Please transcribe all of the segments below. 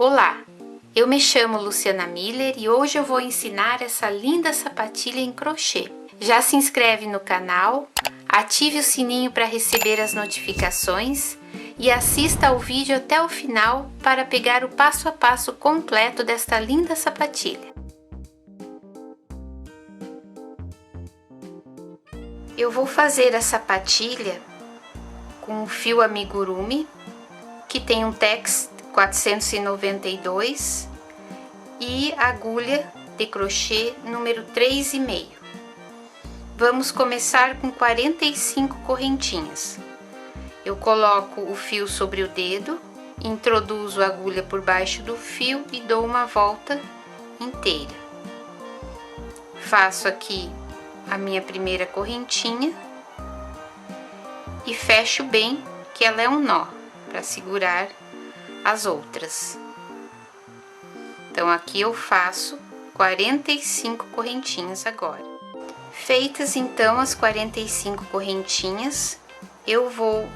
Olá, eu me chamo Luciana Miller e hoje eu vou ensinar essa linda sapatilha em crochê. Já se inscreve no canal, ative o sininho para receber as notificações e assista ao vídeo até o final para pegar o passo a passo completo desta linda sapatilha. Eu vou fazer a sapatilha com o fio amigurumi, que tem um tex 492 e agulha de crochê número 3,5. Vamos começar com 45 correntinhas. Eu coloco o fio sobre o dedo, introduzo a agulha por baixo do fio e dou uma volta inteira. Faço aqui a minha primeira correntinha e fecho bem, que ela é um nó, para segurar as outras. Então aqui eu faço 45 correntinhas agora. Feitas então as 45 correntinhas, eu vou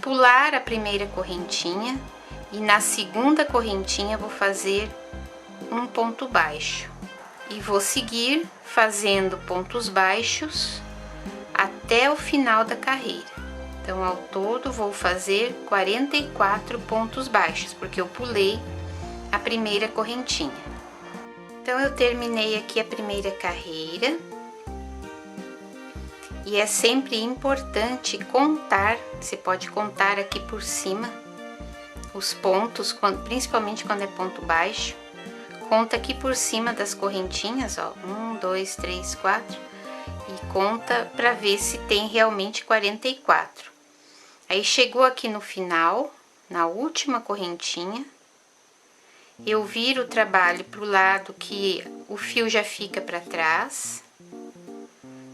pular a primeira correntinha e na segunda correntinha vou fazer um ponto baixo e vou seguir fazendo pontos baixos até o final da carreira. Então, ao todo, vou fazer 44 pontos baixos, porque eu pulei a primeira correntinha. Então, eu terminei aqui a primeira carreira. E é sempre importante contar, você pode contar aqui por cima os pontos, principalmente quando é ponto baixo. Conta aqui por cima das correntinhas, ó, 1, 2, 3, 4, e conta para ver se tem realmente 44. Aí chegou aqui no final, na última correntinha, eu viro o trabalho pro lado que o fio já fica para trás,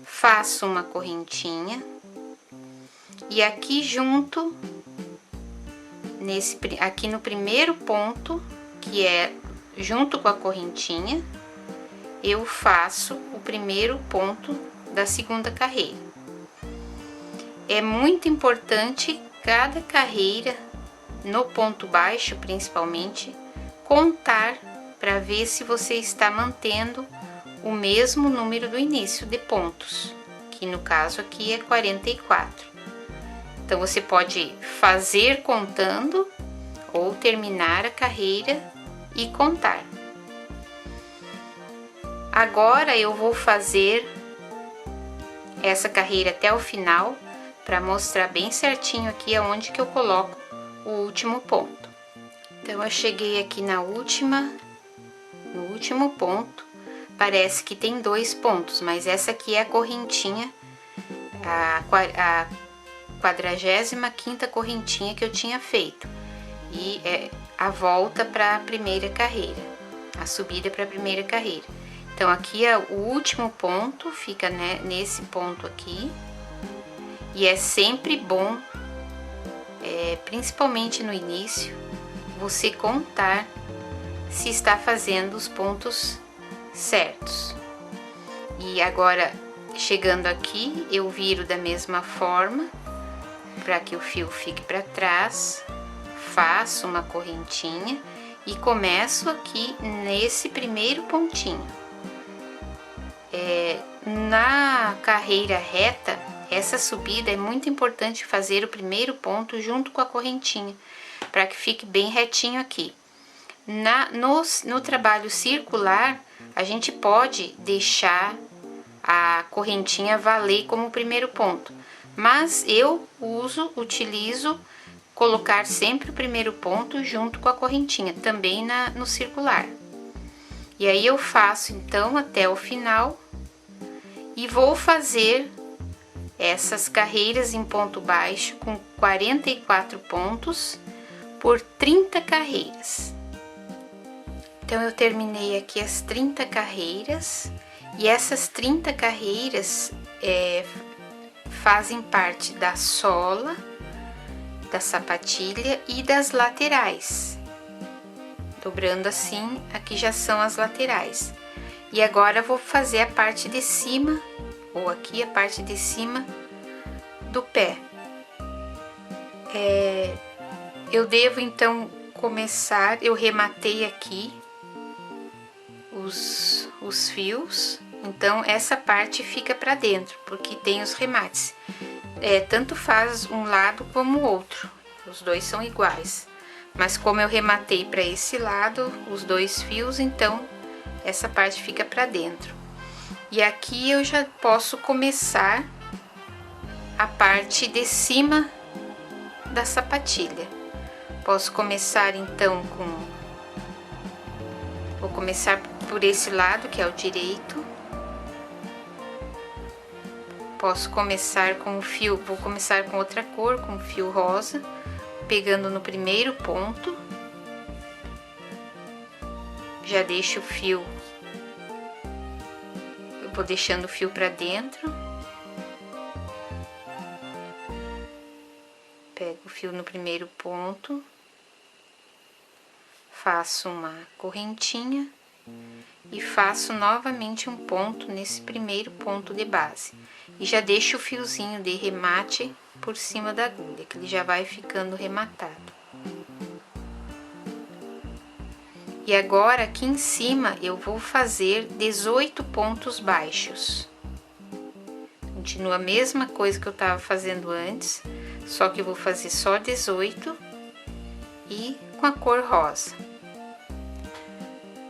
faço uma correntinha e aqui junto, aqui no primeiro ponto, que é junto com a correntinha, eu faço o primeiro ponto da segunda carreira. É muito importante cada carreira, no ponto baixo principalmente, contar para ver se você está mantendo o mesmo número do início de pontos, que no caso aqui é 44. Então você pode fazer contando ou terminar a carreira e contar. Agora eu vou fazer essa carreira até o final para mostrar bem certinho aqui aonde que eu coloco o último ponto. Então eu cheguei aqui no último ponto. Parece que tem 2 pontos, mas essa aqui é a correntinha, a 45ª correntinha que eu tinha feito. E é a volta para a primeira carreira, a subida para a primeira carreira. Então aqui é o último ponto, fica nesse ponto aqui. E é sempre bom, principalmente no início, você contar se está fazendo os pontos certos. E agora, chegando aqui, eu viro da mesma forma, para que o fio fique para trás, faço uma correntinha e começo aqui nesse primeiro pontinho. Na carreira reta, essa subida é muito importante fazer o primeiro ponto junto com a correntinha, para que fique bem retinho aqui. No trabalho circular, a gente pode deixar a correntinha valer como primeiro ponto, mas eu utilizo colocar sempre o primeiro ponto junto com a correntinha, também no circular. E aí eu faço então até o final e vou fazer essas carreiras em ponto baixo com 44 pontos por 30 carreiras. Então eu terminei aqui as 30 carreiras e essas 30 carreiras fazem parte da sola, da sapatilha e das laterais. Dobrando assim, aqui já são as laterais. E agora eu vou fazer a parte de cima, ou aqui a parte de cima do pé. Eu devo então começar, eu rematei aqui os fios, então essa parte fica para dentro, porque tem os remates. Tanto faz um lado como o outro, os dois são iguais. Mas como eu rematei para esse lado, os dois fios, então essa parte fica para dentro. E aqui eu já posso começar a parte de cima da sapatilha. Posso começar então vou começar por esse lado, que é o direito. Posso começar com o fio, vou começar com outra cor, com o fio rosa, pegando no primeiro ponto. Já deixo o fio, eu vou deixando o fio para dentro. Pego o fio no primeiro ponto, faço uma correntinha e faço novamente um ponto nesse primeiro ponto de base. E já deixo o fiozinho de remate por cima da agulha, que ele já vai ficando rematado. E agora aqui em cima eu vou fazer 18 pontos baixos. Continua a mesma coisa que eu estava fazendo antes, só que eu vou fazer só 18 e com a cor rosa.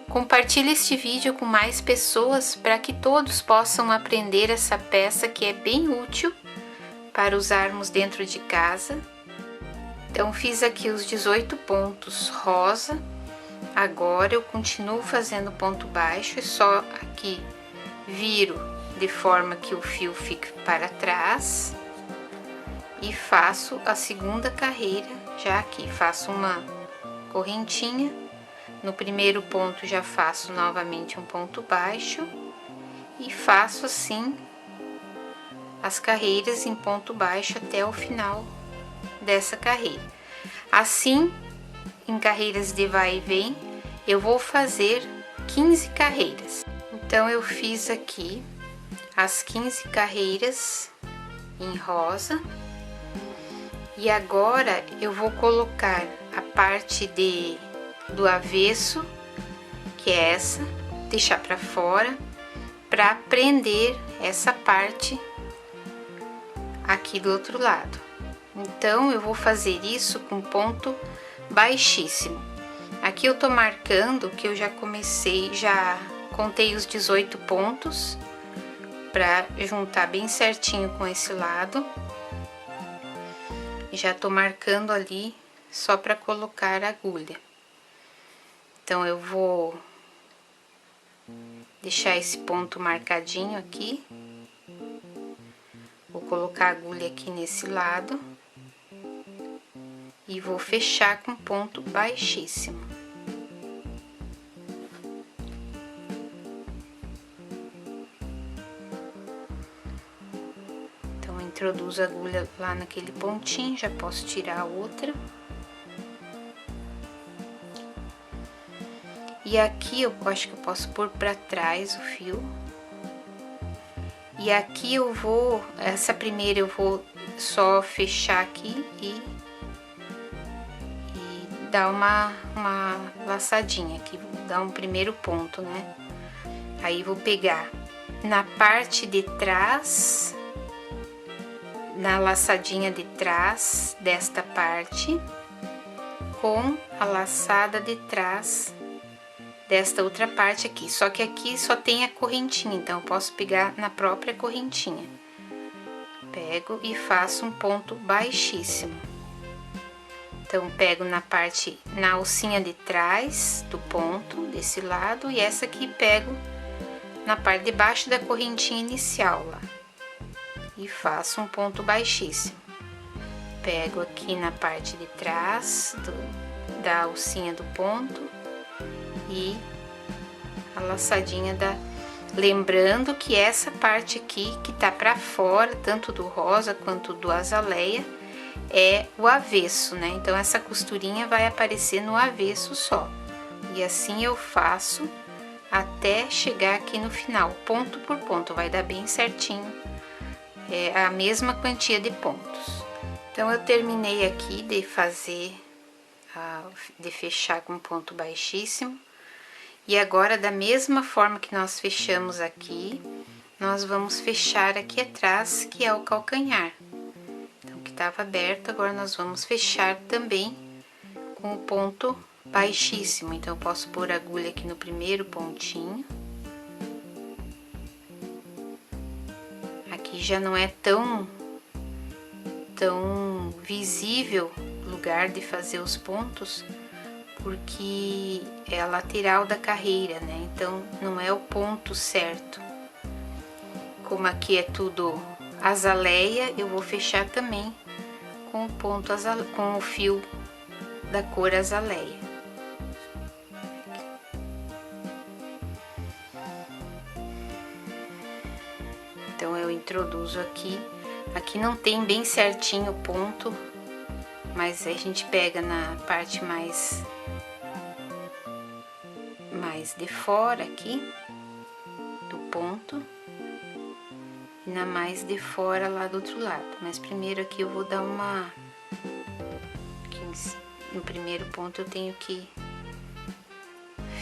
Compartilhe este vídeo com mais pessoas para que todos possam aprender essa peça que é bem útil para usarmos dentro de casa. Então fiz aqui os 18 pontos rosa. Agora eu continuo fazendo ponto baixo e só aqui viro de forma que o fio fique para trás e faço a segunda carreira. Já aqui faço uma correntinha, no primeiro ponto já faço novamente um ponto baixo e faço assim as carreiras em ponto baixo até o final dessa carreira. Assim, em carreiras de vai e vem, eu vou fazer 15 carreiras. Então eu fiz aqui as 15 carreiras em rosa. E agora eu vou colocar a parte do avesso, que é essa, deixar para fora, para prender essa parte aqui do outro lado. Então eu vou fazer isso com ponto baixíssimo. Aqui eu tô marcando que eu já comecei, já contei os 18 pontos para juntar bem certinho com esse lado. Já tô marcando ali só para colocar a agulha. Então eu vou deixar esse ponto marcadinho aqui. Vou colocar a agulha aqui nesse lado e vou fechar com ponto baixíssimo. Então introduzo a agulha lá naquele pontinho, já posso tirar a outra. E aqui eu acho que eu posso pôr para trás o fio. E aqui eu vou, essa primeira eu vou só fechar aqui e dar uma laçadinha aqui, vou dar um primeiro ponto, né? Aí vou pegar na parte de trás, na laçadinha de trás desta parte, com a laçada de trás desta outra parte aqui, só que aqui só tem a correntinha, então eu posso pegar na própria correntinha. Pego e faço um ponto baixíssimo. Então pego na alcinha de trás do ponto desse lado e essa aqui pego na parte de baixo da correntinha inicial lá e faço um ponto baixíssimo. Pego aqui na parte de trás da alcinha do ponto e a laçadinha lembrando que essa parte aqui que tá para fora, tanto do rosa quanto do azaleia, é o avesso, né? Então essa costurinha vai aparecer no avesso só. E assim eu faço até chegar aqui no final, ponto por ponto, vai dar bem certinho, é a mesma quantia de pontos. Então eu terminei aqui de fazer de fechar com ponto baixíssimo. E agora, da mesma forma que nós fechamos aqui, nós vamos fechar aqui atrás, que é o calcanhar. Então, que estava aberto, agora nós vamos fechar também com o ponto baixíssimo. Então, eu posso pôr a agulha aqui no primeiro pontinho. Aqui já não é tão visível o lugar de fazer os pontos, porque é a lateral da carreira, né? Então, não é o ponto certo. Como aqui é tudo azaleia, eu vou fechar também com o ponto com o fio da cor azaleia. Então, eu introduzo aqui. Aqui não tem bem certinho o ponto, mas a gente pega na parte mais de fora aqui do ponto e na mais de fora lá do outro lado. Mas primeiro aqui eu vou dar uma... Aqui no primeiro ponto eu tenho que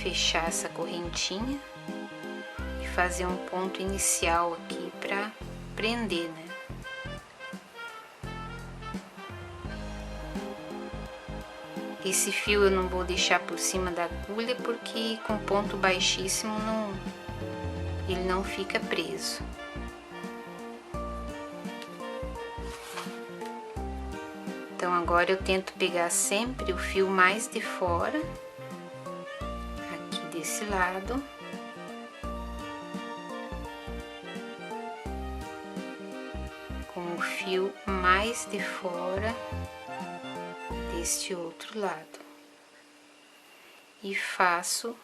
fechar essa correntinha e fazer um ponto inicial aqui pra prender, né? Esse fio eu não vou deixar por cima da agulha, porque com ponto baixíssimo ele não fica preso. Então, agora eu tento pegar sempre o fio mais de fora, aqui desse lado. Com o fio mais de fora deste outro lado e faço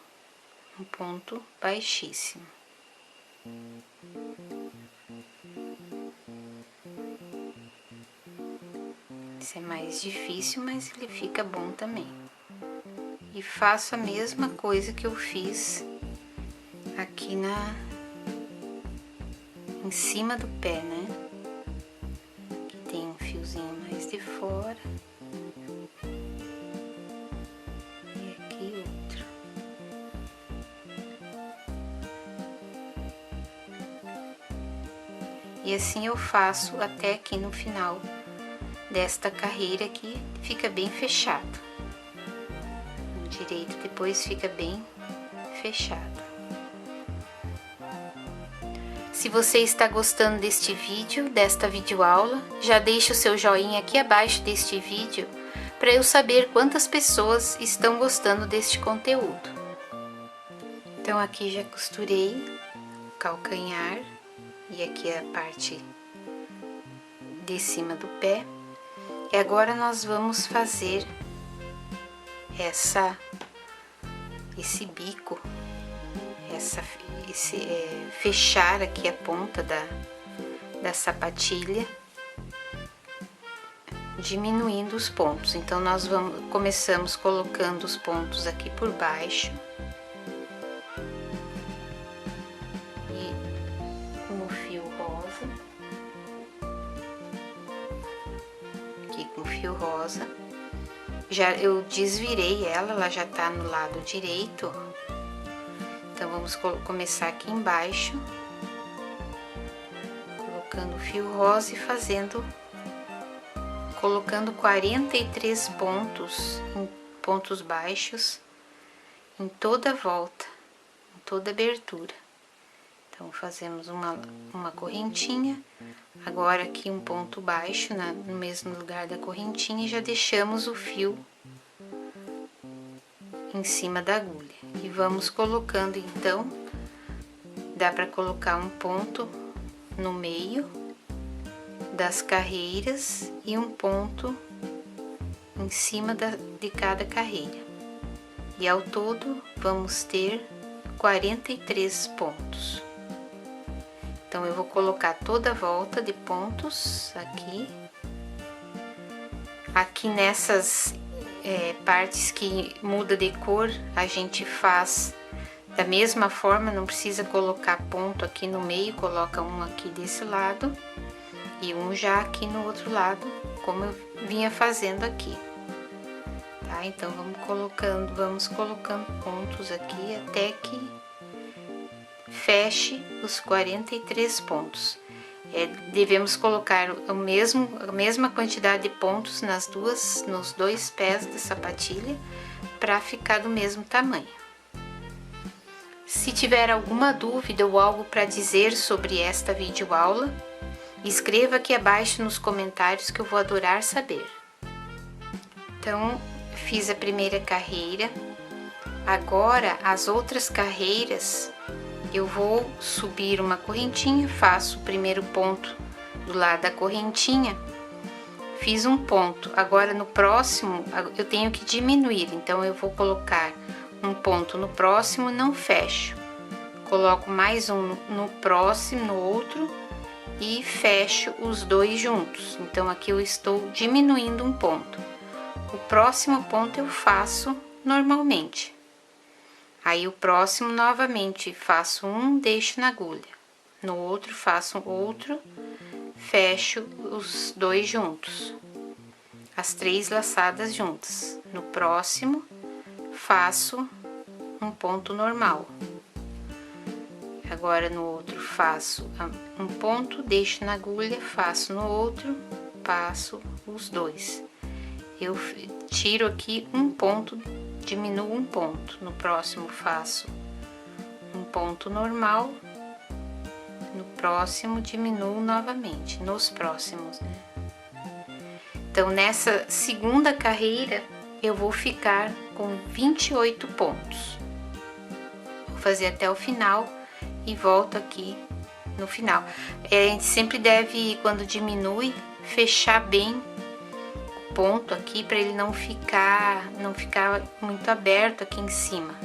um ponto baixíssimo. Esse é mais difícil, mas ele fica bom também. E faço a mesma coisa que eu fiz aqui em cima do pé, né? Aqui tem um fiozinho mais de fora. E assim eu faço até aqui no final desta carreira aqui, fica bem fechado. O direito depois fica bem fechado. Se você está gostando deste vídeo, desta videoaula, já deixe o seu joinha aqui abaixo deste vídeo para eu saber quantas pessoas estão gostando deste conteúdo. Então aqui já costurei o calcanhar. E aqui é a parte de cima do pé. E agora nós vamos fazer esse bico, fechar aqui a ponta da sapatilha, diminuindo os pontos. Então, nós começamos colocando os pontos aqui por baixo. Rosa, eu desvirei ela já tá no lado direito. Então vamos começar aqui embaixo, colocando o fio rosa e colocando 43 pontos, pontos baixos em toda a volta, em toda a abertura. Então fazemos uma correntinha. Agora aqui um ponto baixo no mesmo lugar da correntinha e já deixamos o fio em cima da agulha. E vamos colocando então, dá para colocar um ponto no meio das carreiras e um ponto em cima de cada carreira. E ao todo vamos ter 43 pontos. Então, eu vou colocar toda a volta de pontos aqui. Aqui nessas partes que muda de cor, a gente faz da mesma forma, não precisa colocar ponto aqui no meio, coloca um aqui desse lado e um já aqui no outro lado, como eu vinha fazendo aqui. Tá? tá? Então vamos colocando pontos aqui até que feche os 43 pontos. Devemos colocar a mesma quantidade de pontos nos dois pés da sapatilha para ficar do mesmo tamanho. Se tiver alguma dúvida ou algo para dizer sobre esta videoaula, escreva aqui abaixo nos comentários que eu vou adorar saber. Então, fiz a primeira carreira. Agora, as outras carreiras, eu vou subir uma correntinha, faço o primeiro ponto do lado da correntinha, fiz um ponto. Agora, no próximo, eu tenho que diminuir, então eu vou colocar um ponto no próximo, não fecho. Coloco mais um no próximo, no outro, e fecho os dois juntos. Então, aqui eu estou diminuindo um ponto. O próximo ponto eu faço normalmente. Aí o próximo novamente faço um, deixo na agulha. No outro faço outro, fecho os dois juntos. As 3 laçadas juntas. No próximo faço um ponto normal. Agora no outro faço um ponto, deixo na agulha, faço no outro, passo os dois. Eu tiro aqui um ponto, diminuo um ponto. No próximo faço um ponto normal, no próximo diminuo novamente, nos próximos, né? Então, nessa segunda carreira, eu vou ficar com 28 pontos. Vou fazer até o final e volto aqui no final. A gente sempre deve, quando diminui, fechar bem ponto aqui para ele não ficar muito aberto aqui em cima.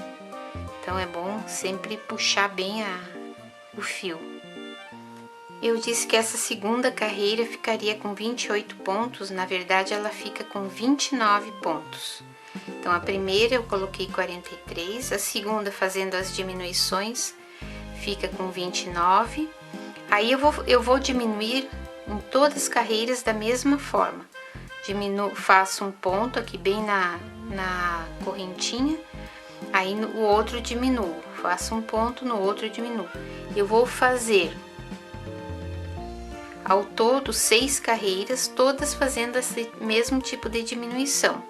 Então é bom sempre puxar bem o fio. Eu disse que essa segunda carreira ficaria com 28 pontos, na verdade ela fica com 29 pontos. Então a primeira eu coloquei 43, a segunda fazendo as diminuições fica com 29. Aí eu vou diminuir em todas as carreiras da mesma forma. Faço um ponto aqui bem na correntinha, aí no outro diminuo, faço um ponto, no outro diminuo. Eu vou fazer ao todo 6 carreiras, todas fazendo esse mesmo tipo de diminuição.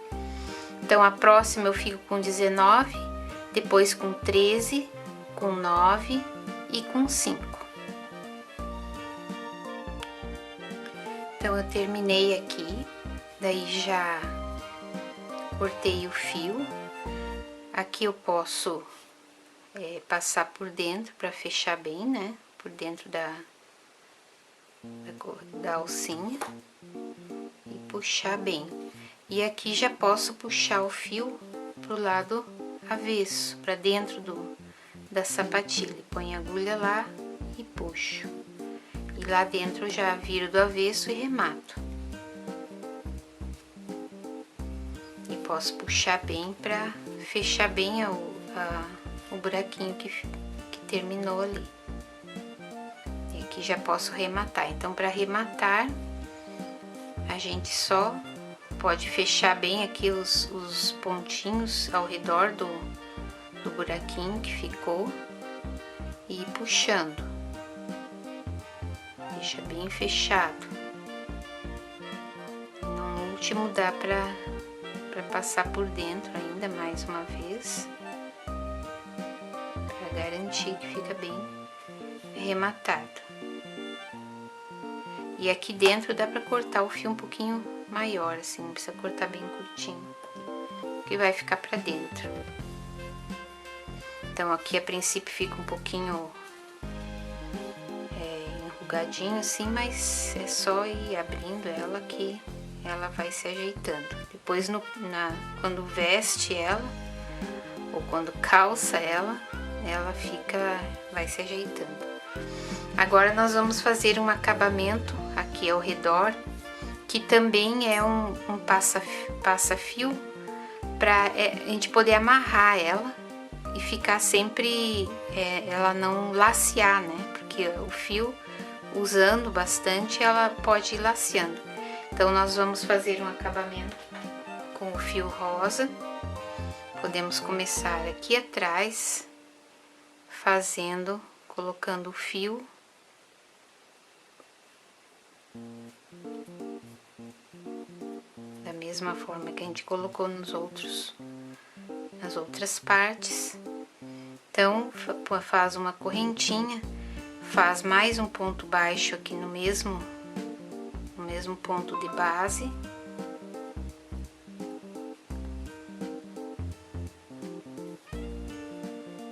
Então a próxima eu fico com 19, depois com 13, com 9 e com 5. Então eu terminei aqui. Daí já cortei o fio. Aqui eu posso passar por dentro para fechar bem, né? Por dentro da alcinha e puxar bem. E aqui já posso puxar o fio pro lado avesso, para dentro da sapatilha. Põe a agulha lá e puxo. E lá dentro eu já viro do avesso e remato. Posso puxar bem para fechar bem o buraquinho que terminou ali. E aqui já posso rematar. Então, para rematar, a gente só pode fechar bem aqui os pontinhos ao redor do buraquinho que ficou e ir puxando. Deixa bem fechado. No último dá para passar por dentro ainda mais uma vez, para garantir que fica bem rematado. E aqui dentro dá para cortar o fio um pouquinho maior, assim, não precisa cortar bem curtinho, que vai ficar para dentro. Então aqui a princípio fica um pouquinho enrugadinho assim, mas é só ir abrindo ela que ela vai se ajeitando. Depois quando veste ela ou quando calça ela vai se ajeitando. Agora nós vamos fazer um acabamento aqui ao redor, que também é um passa-fio, para a gente poder amarrar ela e ficar sempre, ela não lacear, né? Porque o fio, usando bastante, ela pode ir laceando. Então nós vamos fazer um acabamento com o fio rosa. Podemos começar aqui atrás, colocando o fio. Da mesma forma que a gente colocou nas outras partes. Então, faz uma correntinha, faz mais um ponto baixo aqui no mesmo ponto de base.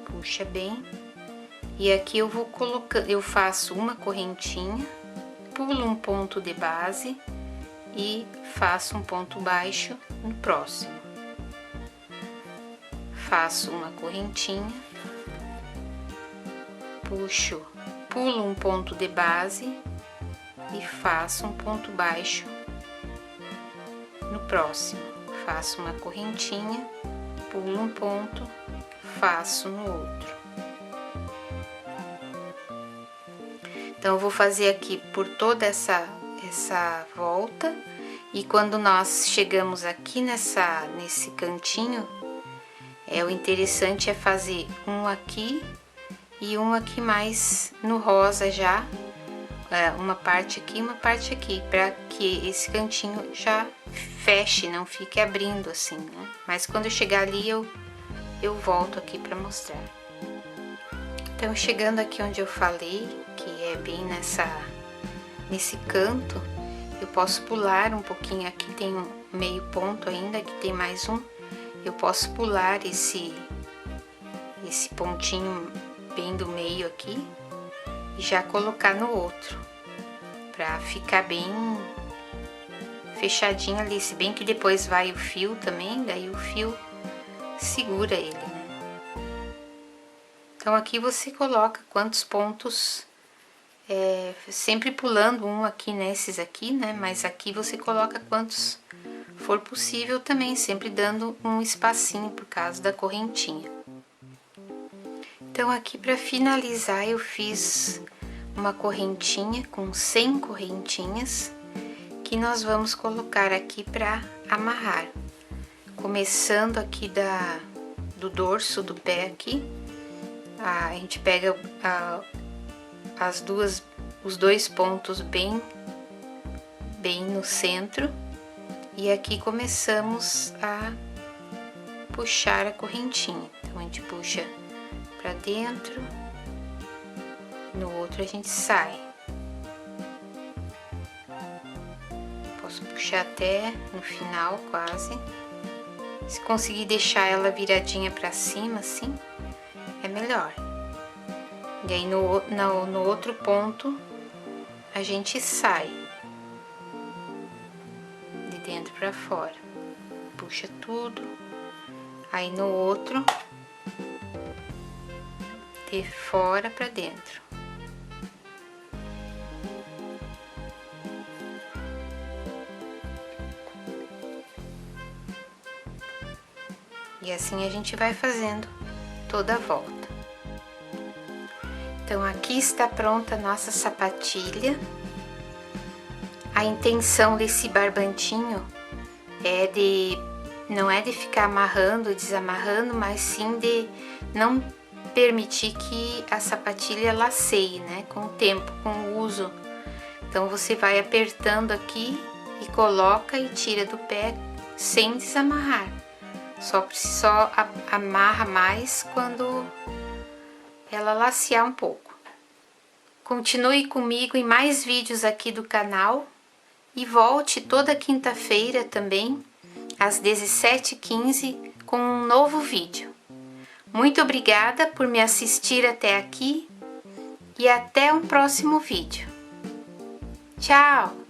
Puxa bem. E aqui eu vou colocando, eu faço uma correntinha, pulo um ponto de base e faço um ponto baixo no próximo. Faço uma correntinha, pulo um ponto de base e faço um ponto baixo no próximo. Faço uma correntinha, pulo um ponto, faço no outro. Então eu vou fazer aqui por toda essa volta, e quando nós chegamos aqui nesse cantinho, o interessante é fazer um aqui e um aqui mais no rosa já, uma parte aqui, para que esse cantinho já feche, não fique abrindo assim, né? Mas quando eu chegar ali eu volto aqui para mostrar. Então, chegando aqui onde eu falei, que é bem nesse canto, eu posso pular um pouquinho. Aqui tem um meio ponto ainda, aqui tem mais um. Eu posso pular esse pontinho bem do meio aqui e já colocar no outro, pra ficar bem fechadinho ali. Se bem que depois vai o fio também, daí o fio segura ele, né? Então aqui você coloca quantos pontos, sempre pulando um aqui nesses aqui, né? Mas aqui você coloca quantos for possível também, sempre dando um espacinho por causa da correntinha. Então aqui para finalizar eu fiz uma correntinha com 100 correntinhas que nós vamos colocar aqui para amarrar. Começando aqui do dorso do pé aqui, a gente pega os dois pontos bem no centro, e aqui começamos a puxar a correntinha. Então a gente puxa para dentro, no outro a gente sai. Posso puxar até no final quase. Se conseguir deixar ela viradinha para cima assim, é melhor. E aí no outro ponto a gente sai de dentro para fora, puxa tudo. Aí no outro, de fora para dentro. E assim a gente vai fazendo toda a volta. Então aqui está pronta a nossa sapatilha. A intenção desse barbantinho não é de ficar amarrando, desamarrando, mas sim de não permitir que a sapatilha laceie, né? Com o tempo, com o uso. Então você vai apertando aqui e coloca e tira do pé sem desamarrar. Só amarra mais quando ela lacear um pouco. Continue comigo em mais vídeos aqui do canal e volte toda quinta-feira também, às 17h15, com um novo vídeo. Muito obrigada por me assistir até aqui e até um próximo vídeo. Tchau!